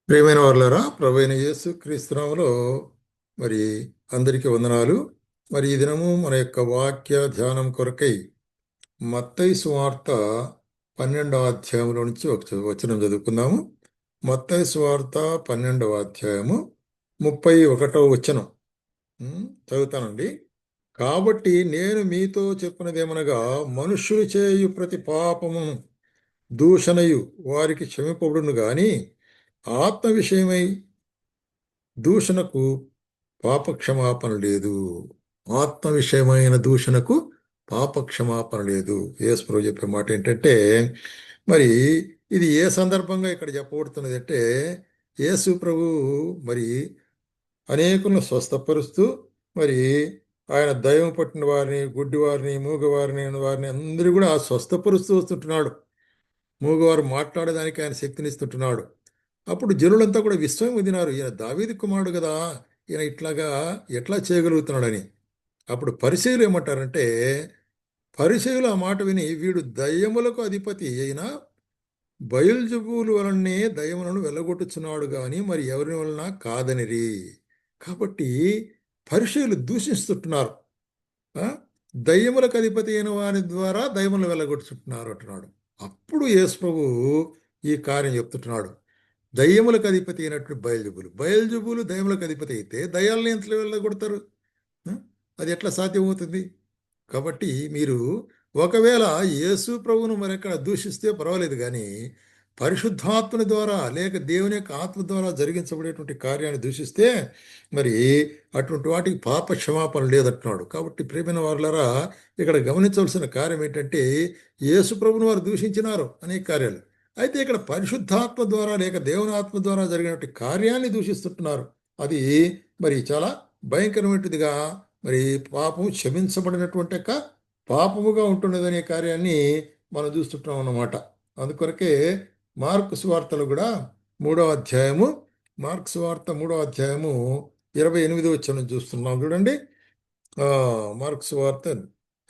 ప్రియమైన వాళ్ళారా, ప్రభువైన యేసు క్రీస్తునామములో మరి అందరికీ వందనాలు. మరి ఈ దినము మన యొక్క వాక్య ధ్యానం కొరకై మత్తయి సువార్త 12వ అధ్యాయంలో నుంచి ఒక వచనం చదువుకుందాము. మత్తయి సువార్త 12వ అధ్యాయము 31వ వచనం. చదువుతానండి. కాబట్టి నేను మీతో చెప్పినదేమనగా, మనుష్యులు చేయు ప్రతి పాపము దూషణయు వారికి క్షమింపబడును గాని ఆత్మ విషయమై దూషణకు పాపక్షమాపణ లేదు. ఆత్మ విషయమైన దూషణకు పాపక్షమాపణ లేదు. యేసు ప్రభు చెప్పే మాట ఏంటంటే, మరి ఇది ఏ సందర్భంగా ఇక్కడ చెప్పబడుతున్నది అంటే, యేసు ప్రభు మరి అనేకులను స్వస్థపరుస్తూ, మరి ఆయన దయ్యం పట్టిన వారిని, గుడ్డివారిని, మూగవారిని అందరూ కూడా స్వస్థపరుస్తూ వస్తుంటున్నాడు. మూగవారు మాట్లాడడానికి ఆయన శక్తినిస్తుంటున్నాడు. అప్పుడు జనులంతా కూడా విస్మయం పొందినారు. ఈయన దావీదు కుమారుడు కదా, ఈయన ఇట్లాగా ఎట్లా చేయగలుగుతున్నాడని. అప్పుడు పరిసయ్యులు ఏమంటారంటే, పరిసయ్యులు ఆ మాట విని, వీడు దయ్యములకు అధిపతి అయిన బయల్జెబూలు వలనే దయ్యములను వెళ్ళగొట్టుచున్నాడు గాని మరి ఎవరి వలన కాదనిరి. కాబట్టి పరిసయ్యులు దూషిస్తుంటున్నారు. ఆ? దయ్యములకు అధిపతి అయిన వారి ద్వారా దయ్యములను వెళ్ళగొట్టుచుంటున్నారు అంటున్నాడు. అప్పుడు యేసు ప్రభువు ఈ కార్యం చెప్తుంటున్నాడు. దయ్యములకు అధిపతి అయినట్టు బయల్జెబూలు దయ్యములకు అధిపతి అయితే దయ్యాలని ఎంత వెళ్ళగొడతారు? ఆ? అది ఎట్లా సాధ్యమవుతుంది? కాబట్టి మీరు ఒకవేళ యేసు ప్రభువును మరెక్కడ దూషిస్తే పర్వాలేదు, కానీ పరిశుద్ధాత్మని ద్వారా లేక దేవుని యొక్క ఆత్మ ద్వారా జరిగించబడేటువంటి కార్యాన్ని దూషిస్తే మరి అటువంటి వాటికి పాప క్షమాపణ లేదంటున్నాడు. కాబట్టి ప్రియమైన వారులారా, ఇక్కడ గమనించవలసిన కార్యం ఏంటంటే, యేసు ప్రభువును వారు దూషించినారు అనేక కార్యాలు. అయితే ఇక్కడ పరిశుద్ధాత్మ ద్వారా లేక దేవుని ఆత్మ ద్వారా జరిగినటువంటి కార్యాన్ని దూషిస్తుంటున్నారు. అది మరి చాలా భయంకరమైనదిగా, మరి పాపం క్షమించబడినటువంటి యొక్క పాపముగా ఉంటున్నదనే కార్యాన్ని మనం చూస్తుంటాం అన్నమాట. అందుకొరకే మార్కు సువార్తలు కూడా 3వ అధ్యాయము, మార్కు సువార్త 3వ అధ్యాయము 28వ వచనం చూస్తున్నాం చూడండి. మార్కు సువార్త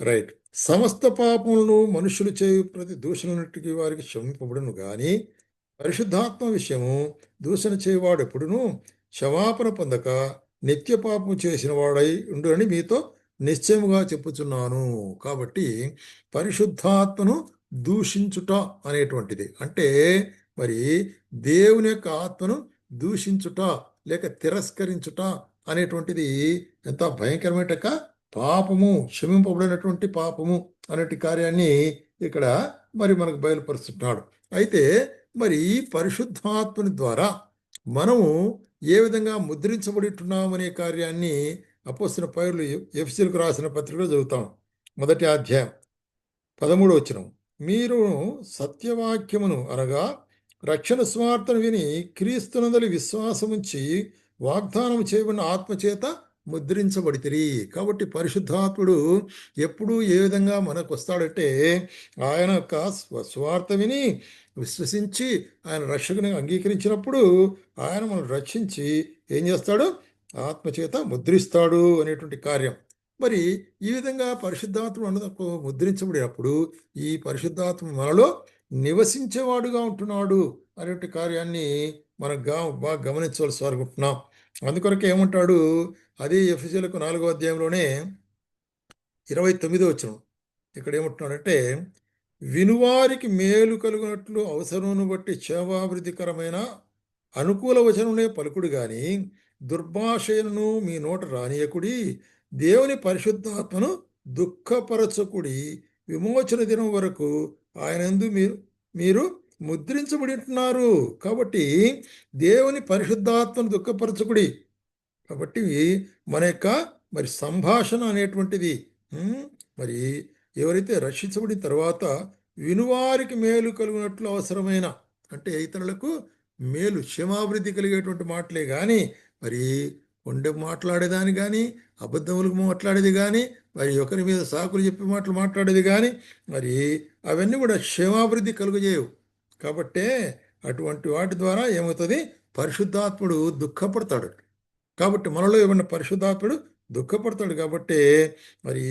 రైట్. సమస్త పాపములను మనుషులు చేయు ప్రతి దూషణకి వారికి క్షమింపబడును గాని పరిశుద్ధాత్మ విషయము దూషణ చేయవాడు ఎప్పుడును క్షమాపణ పొందక నిత్య పాపము చేసిన వాడై ఉండునని మీతో నిశ్చయముగా చెప్పుచున్నాను. కాబట్టి పరిశుద్ధాత్మను దూషించుట అనేటువంటిది అంటే, మరి దేవుని యొక్క ఆత్మను దూషించుట లేక తిరస్కరించుట అనేటువంటిది ఎంత భయంకరమైన పాపము, క్షమింపబడినటువంటి పాపము అనేటి కార్యాన్ని ఇక్కడ మరి మనకు బయలుపరుస్తున్నాడు. అయితే మరి ఈ పరిశుద్ధాత్మని ద్వారా మనము ఏ విధంగా ముద్రించబడుతున్నామనే కార్యాన్ని అపోస్తలుల పౌలు ఎఫెసీయులకు రాసిన పత్రికలో చదువుతాం. 1వ అధ్యాయం 13వ వచనం. మీరు సత్యవాక్యమును అనగా రక్షణ స్వార్థను విని క్రీస్తునందలి విశ్వాసముంచి వాగ్దానం చేయబడిన ఆత్మచేత ముద్రించబడితిరి. కాబట్టి పరిశుద్ధాత్ముడు ఎప్పుడు ఏ విధంగా మనకు వస్తాడంటే, ఆయన యొక్క స్వార్థ విని విశ్వసించి ఆయన రక్షకుని అంగీకరించినప్పుడు ఆయన మనం రక్షించి ఏం చేస్తాడు? ఆత్మచేత ముద్రిస్తాడు అనేటువంటి కార్యం. మరి ఈ విధంగా పరిశుద్ధాత్మ మనకు ముద్రించబడినప్పుడు ఈ పరిశుద్ధాత్మ మనలో నివసించేవాడుగా ఉంటున్నాడు అనేటువంటి కార్యాన్ని మనం బాగా గమనించవలసి అనుకుంటున్నాం. అందుకొరకు ఏమంటాడు? అదే ఎఫెసీయులకు 4వ అధ్యాయంలోనే 29వ వచనం. ఇక్కడ ఏమంటున్నాడంటే, వినువారికి మేలు కలుగునట్లు అవసరమును బట్టి క్షేమాభివృద్ధికరమైన అనుకూల వచనమునే పలుకుడు గాని దుర్భాషను మీ నోట రానియకుడి. దేవుని పరిశుద్ధాత్మను దుఃఖపరచకుడి. విమోచన దినం వరకు ఆయనందు మీరు ముద్రించబడి ఉంటున్నారు. కాబట్టి దేవుని పరిశుద్ధాత్మను దుఃఖపరచకుడి. కాబట్టి మన యొక్క మరి సంభాషణ అనేటువంటిది మరి ఎవరైతే రక్షించబడిన తర్వాత వినువారికి మేలు కలుగునట్లు అవసరమైన, అంటే ఇతరులకు మేలు క్షేమాభివృద్ధి కలిగేటువంటి మాటలే కానీ మరి కొండ మాట్లాడేదాని కానీ అబద్ధములకు మాట్లాడేది కానీ మరి ఒకరి మీద సాకులు చెప్పే మాటలు మాట్లాడేది కానీ మరి అవన్నీ కూడా క్షేమాభివృద్ధి కలుగజేయవు. కాబట్టే అటువంటి వాటి ద్వారా ఏమవుతుంది? పరిశుద్ధాత్ముడు దుఃఖపడతాడు. కాబట్టి మనలో ఏమన్నా పరిశుద్ధాత్ముడు దుఃఖపడతాడు. కాబట్టి మరి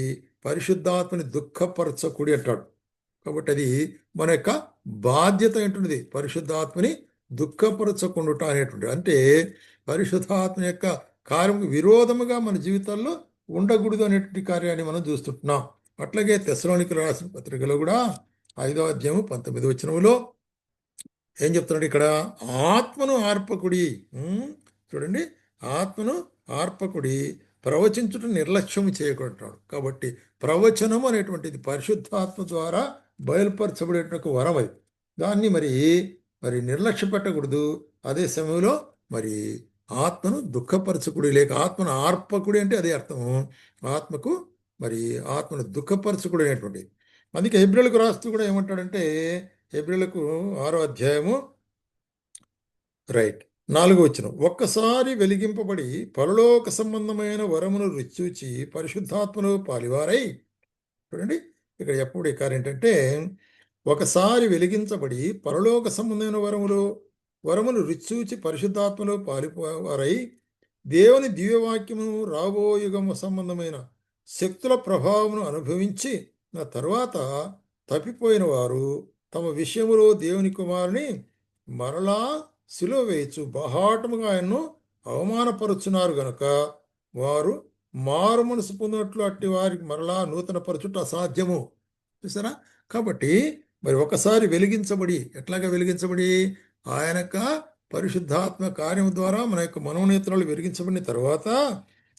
పరిశుద్ధాత్మని దుఃఖపరచకుడి అంటాడు. కాబట్టి అది మన యొక్క బాధ్యత ఏంటున్నది, పరిశుద్ధాత్మని దుఃఖపరచకుండుట అనేటువంటి అంటే పరిశుద్ధాత్మ యొక్క కార్యముకు విరోధముగా మన జీవితాల్లో ఉండకూడదు అనేటువంటి కార్యాన్ని మనం చూస్తుంటున్నాం. అట్లాగే తెస్సలోనికీయులకు రాసిన పత్రికలో కూడా 5వ అధ్యాయము 19వ వచనములో ఏం చెప్తున్నాడు ఇక్కడ? ఆత్మను ఆర్పకుడి. చూడండి, ఆత్మను ఆర్పకుడి, ప్రవచించుట నిర్లక్ష్యం చేయకుంటున్నాడు. కాబట్టి ప్రవచనం అనేటువంటిది పరిశుద్ధాత్మ ద్వారా బయలుపరచబడేటువంటి వరం. అది దాన్ని మరి మరి నిర్లక్ష్య పెట్టకూడదు. అదే సమయంలో మరి ఆత్మను దుఃఖపరచకుడి లేక ఆత్మను ఆర్పకుడి అంటే అదే అర్థము. ఆత్మకు మరి ఆత్మను దుఃఖపరచకుడి అనేటువంటి. అందుకే హెబ్రీయులకు రాస్తూ కూడా ఏమంటాడంటే, హెబ్రీయులకు 6వ అధ్యాయము రైట్ 4వ వచనం, ఒక్కసారి వెలిగింపబడి పరలోక సంబంధమైన వరమును రుచి పరిశుద్ధాత్మలో పాలివారై. చూడండి, ఇక్కడ ఎప్పుడు ఈ కార్యం ఏంటంటే, ఒకసారి వెలిగించబడి పరలోక సంబంధమైన వరమును రుచి పరిశుద్ధాత్మలో పాలివారై దేవుని దివ్యవాక్యము రాబోయుగము సంబంధమైన శక్తుల ప్రభావమును అనుభవించి నా తర్వాత తప్పిపోయిన వారు తమ విషయములో దేవుని కుమారుని మరలా సిలువ వేయచ్చు బహాటముగా ఆయన్ను అవమానపరుచున్నారు గనుక వారు మారు మనసు పొందినట్లు అట్టి వారికి మరలా నూతన పరచుట అసాధ్యము. చూసారా? కాబట్టి మరి ఒకసారి వెలిగించబడి, ఎట్లాగా వెలిగించబడి? ఆయన యొక్క పరిశుద్ధాత్మ కార్యం ద్వారా మన యొక్క మనోనేత్రాలు వెలిగించబడిన తర్వాత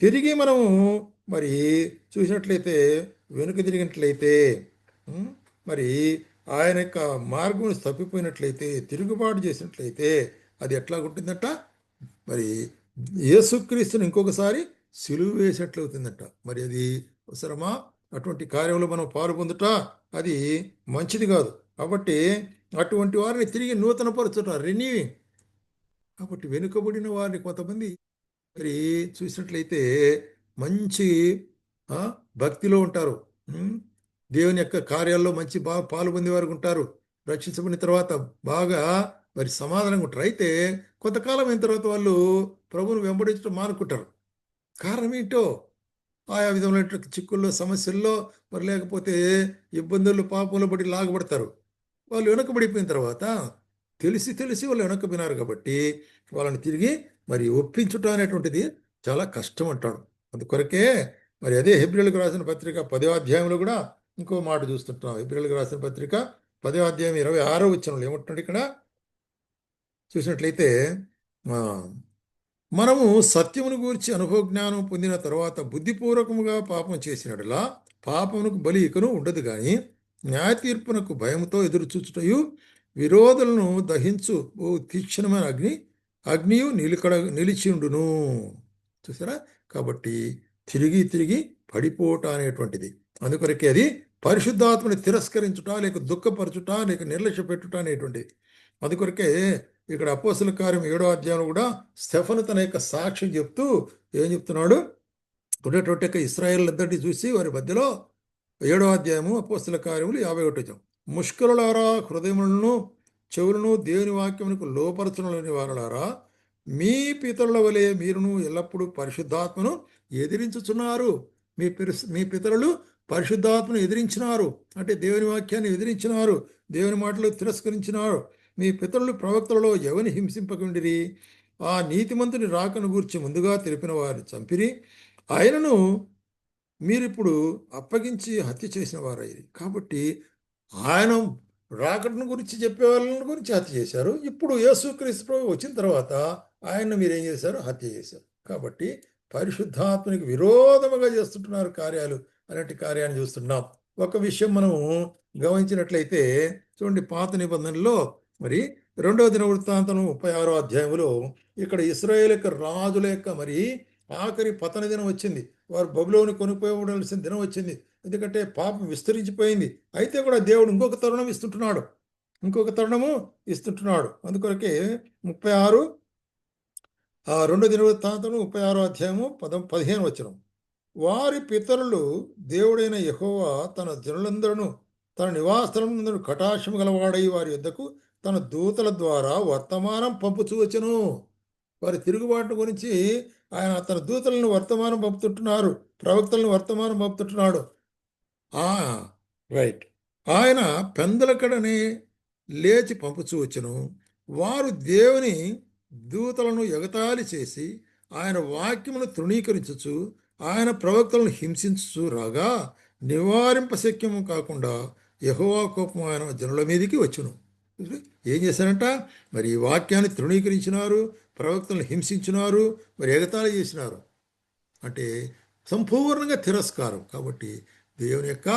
తిరిగి మనము మరి చూసినట్లయితే, వెనుక తిరిగినట్లయితే, మరి ఆయన యొక్క మార్గం తప్పిపోయినట్లయితే, తిరుగుబాటు చేసినట్లయితే అది ఎట్లా ఉంటుందట? మరి యేసుక్రీస్తుని ఇంకొకసారి సిలువ వేసినట్లవుతుందట. మరి అది అవసరమా? అటువంటి కార్యంలో మనం పాలు పొందుట అది మంచిది కాదు. కాబట్టి అటువంటి వారిని తిరిగి నూతనపరచుట, రెన్యూయింగ్. కాబట్టి వెనుకబడిన వారిని కొంతమంది మరి చూసినట్లయితే మంచి భక్తిలో ఉంటారు, దేవుని యొక్క కార్యాల్లో మంచి బాగా పాలు పొందేవారు ఉంటారు, రక్షించబడిన తర్వాత బాగా మరి సమాధానంగా ఉంటారు. అయితే కొంతకాలం అయిన తర్వాత వాళ్ళు ప్రభువును వెంబడించడం మానుకుంటారు. కారణం ఏంటో? ఆయా విధమైన చిక్కుల్లో, సమస్యల్లో, మరి లేకపోతే ఇబ్బందులు, పాపంలో బట్టి లాగబడతారు. వాళ్ళు వెనకబడిపోయిన తర్వాత తెలిసి తెలిసి వాళ్ళు వెనక్కిపోయినారు కాబట్టి వాళ్ళని తిరిగి మరి ఒప్పించుట అనేటువంటిది చాలా కష్టం అంటాడు. అందుకొరకే మరి అదే హెబ్రీయులకు రాసిన పత్రిక 10వ అధ్యాయంలో కూడా ఇంకో మాట చూస్తుంటాం. హెబ్రీయులకు రాసిన పత్రిక 10వ అధ్యాయం 26వ వచనంలో ఏమంటున్నాడు ఇక్కడ? చూసినట్లయితే, మనము సత్యమును గూర్చి అనుభవ జ్ఞానం పొందిన తర్వాత బుద్ధిపూర్వకముగా పాపం చేసినట్లా పాపమునకు బలి ఇకను ఉండదు, కానీ న్యాయ తీర్పునకు భయముతో ఎదురు చూచుటయు విరోధులను దహించు ఓ తీక్షణమైన అగ్నియు నిలిచిండును. చూసారా? కాబట్టి తిరిగి తిరిగి పడిపోవట అనేటువంటిది. అందుకొరకే అది పరిశుద్ధాత్మని తిరస్కరించుట, లేక దుఃఖపరచుట, లేక నిర్లక్ష్య పెట్టుట అనేటువంటిది. అందుకొరకే ఇక్కడ అపోస్తల కార్యం 7వ అధ్యాయంలో కూడా స్టెఫను తన యొక్క సాక్ష్యం చెప్తూ ఏం చెప్తున్నాడు? ఉన్నటువంటి ఇశ్రాయేల్ అందరినీ చూసి వారి మధ్యలో 7వ అధ్యాయము అపోస్తల కార్యములు 51వ వచనం, ముష్కరులారా, హృదయములను చెవులను దేవుని వాక్యమునకు లోపరచలేని వారులారా, మీ పితరుల వలె మీరును ఎల్లప్పుడూ పరిశుద్ధాత్మను ఎదిరించుచున్నారు. మీ పితరులు పరిశుద్ధాత్మను ఎదిరించినారు అంటే దేవుని వాక్యాన్ని ఎదిరించినారు, దేవుని మాటలు తిరస్కరించినారు. మీ పితరులు ప్రవక్తలలో ఎవరిని హింసింపకుండిరి? ఆ నీతిమంతుని రాకను గూర్చి ముందుగా తెలిపిన వారిని చంపిరి, ఆయనను మీరిప్పుడు అప్పగించి హత్య చేసిన వారయ్యి. కాబట్టి ఆయన రాకడను గురించి చెప్పే వాళ్ళని గురించి హత్య చేశారు. ఇప్పుడు యేసుక్రీస్తు ప్రభు వచ్చిన తర్వాత ఆయన్ను మీరేం చేశారు? హత్య చేశారు. కాబట్టి పరిశుద్ధాత్మనికి విరోధముగా చేస్తుంటున్నారు కార్యాలు. అలాంటి కార్యాన్ని చూస్తున్నాం. ఒక విషయం మనము గమనించినట్లయితే చూడండి, పాత నిబంధనలో మరి 2వ దినవృత్తాంతం 36వ అధ్యాయంలో ఇక్కడ ఇశ్రాయేలు యొక్క రాజుల యొక్క మరి ఆఖరి పతన దినం వచ్చింది. వారు బబులోను కొనుక్కోవలసిన దినం వచ్చింది. ఎందుకంటే పాపం విస్తరించిపోయింది. అయితే కూడా దేవుడు ఇంకొక తరుణం ఇస్తుంటున్నాడు. అందుకొరకే 36 2వ దినవృత్తాంతం 36వ అధ్యాయము 15వ వచనం, వారి పితరులు దేవుడైన యెహోవా తన జనులందరూ తన నివాసములందరూ కటాక్షము గలవాడై వారి యొద్దకు తన దూతల ద్వారా వర్తమానం పంపుచూ వచ్చెను. వారి తిరుగుబాటు గురించి ఆయన తన దూతలను వర్తమానం పంపుతుంటున్నారు, ప్రవక్తలను వర్తమానం పంపుతుంటున్నాడు. రైట్. ఆయన పెందలకడనే లేచి పంపుచూ వచ్చెను. వారు దేవుని దూతలను ఎగతాళి చేసి ఆయన వాక్యమును తృణీకరించుచు ఆయన ప్రవక్తలను హింసించుచు రాగా నివారింపశక్యము కాకుండా యెహోవా కోపం ఆయన జనుల మీదకి వచ్చును. ఏం చేశారంట? మరి ఈ వాక్యాన్ని తృణీకరించినారు, ప్రవక్తలను హింసించినారు, మరి ఎగతాళి చేసినారు. అంటే సంపూర్ణంగా తిరస్కారం. కాబట్టి దేవుని యొక్క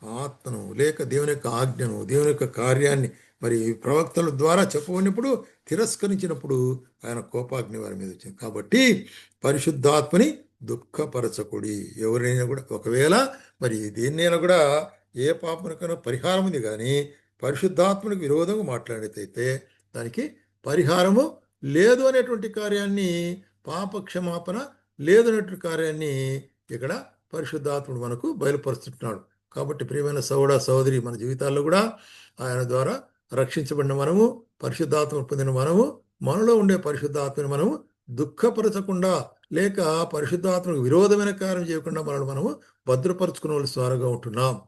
ఆత్మను లేక దేవుని యొక్క ఆజ్ఞను, దేవుని యొక్క కార్యాన్ని మరి ప్రవక్తల ద్వారా చెప్పబడినప్పుడు తిరస్కరించినప్పుడు ఆయన కోపాగ్ని వారి మీద వచ్చింది. కాబట్టి పరిశుద్ధాత్మని దుఃఖపరచకుడి. ఎవరైనా కూడా ఒకవేళ మరి దేన్నైనా కూడా ఏ పాపనికైనా పరిహారం ఉంది, కానీ పరిశుద్ధాత్మనికి విరోధంగా మాట్లాడేదైతే దానికి పరిహారము లేదు అనేటువంటి కార్యాన్ని, పాప క్షమాపణ లేదనేటువంటి కార్యాన్ని ఇక్కడ పరిశుద్ధాత్ముడు మనకు బయలుపరుస్తున్నాడు. కాబట్టి ప్రియమైన సహోదరి, మన జీవితాల్లో కూడా ఆయన ద్వారా రక్షించబడిన మనము, పరిశుద్ధాత్మ పొందిన మనము, మనలో ఉండే పరిశుద్ధాత్మని మనము దుఃఖపరచకుండా లేక పరిశుద్ధాత్మకు విరోధమైన కార్యం చేయకుండా మనల్ని మనము భద్రపరుచుకునే వారుగా ఉంటున్నాం.